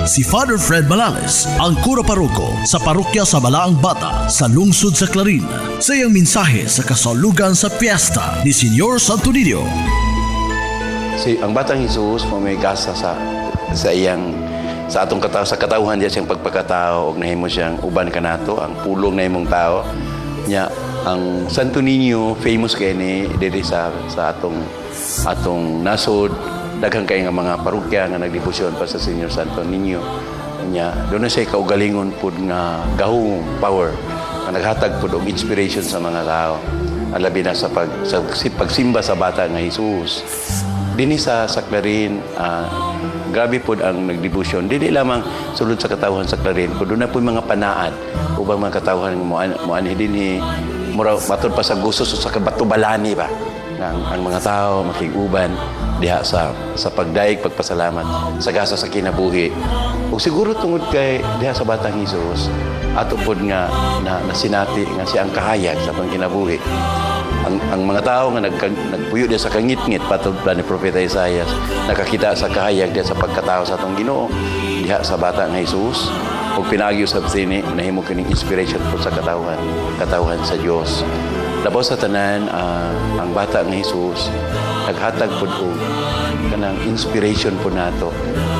Si Father Fred Malalis, ang Kura Paroko sa Parokya sa Balaang Bata sa lungsod sa Clarin, sa iyang mensahe sa kasalugan sa piyesta ni Senyor Santo Niño. Ang Batang Jesus may gasa sa iyang sa atong katawhan diya siyang pagpakatao og nahimo siyang uban kanato ang pulong na imong tao nya ang Santo Niño famous kay ni diri sa atong nasod. Daghang kay nga mga parokya nga nagdebosyon pa sa Senyor Santo Niño nya doon na siya kaugalingon pud nga gahong power nga naghatag pud og inspiration sa mga tao alabi na sa pagsimba sa bata nga Jesus. Dini sa Clarin, grabe po ang nagdebosyon. Dili lamang sulod sa katawhan sa Clarin, kundi na po mga panaan ubang mga katawhan moanhi dinhi mura matod pa sa gusto sa kabatubalani ba ang mga tao makiguban diha sa pagdaig pagpasalamat sa gasa sa kinabuhi. Ug siguro tungod kay diha sa Batang Jesus ato pod nga nasinati nga siya ang kahayag sa atong kinabuhi. Ang mga tao nga nagpuyo diya sa kangit-ngit patod ni Propeta Isaias nakakita sa kahayag diya sa pagkatao sa atong Ginoo diha sa Bata nga Jesus ug pinagi usab sini nahimo kining inspiration po sa katawhan sa Dios. Labaw sa tanan ang Bata nga Jesus naghatag pud og kanang inspiration po nato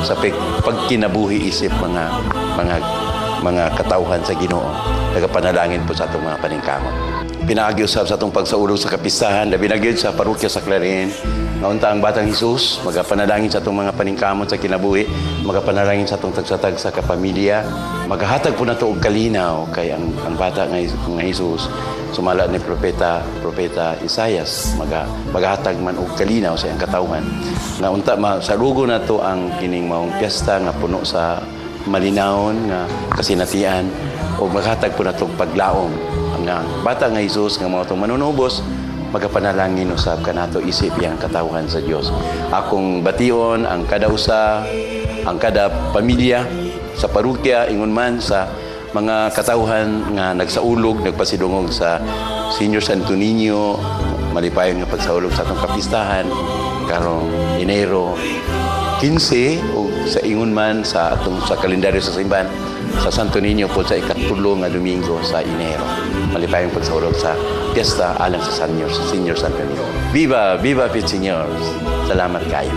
sa pagkinabuhi isip mga katawhan sa Ginoo. Nagapanalangin po sa atong mga paningkamot. Pinaagi usab sa atong pagsaulog sa kapistahan, labi na gyud sa parokya sa Clarin. Ngaunta ang Batang Jesus, magapanalangin sa atong mga paningkamot sa kinabuhi, magapanalangin sa atong tagsatag sa kapamilya, maghahatag po nato og kalinaw kay ang Bata nga Jesus sumala ni Propeta Isaias, maghatag man og kalinaw sa iyang katawhan. Ngaunta sa lugo nato ang kining maong piyesta nga puno sa malinawon nga kasinatian o maghatag po natong paglaom ang Bata nga Jesus nga mga itong manunubos magapanalangin usab kanato isip iyang katawhan sa Dios. Akong bation ang kada usa, ang kada pamilya sa parokya ingon man sa mga katawhan nga nagsaulog nagpasidungog sa Senyor Santo Niño malipayon nga pagsaulog sa atong kapistahan karong Enero 15 o sa ingon man sa atong sa kalendaryo sa simbahan sa Santo Niño po sa ikatulo nga Domingo sa Enero. Malipayong pagsaulog sa piyesta alang sa Senyor Santo Niño. Viva! Viva Pit Senyor! Salamat kayo.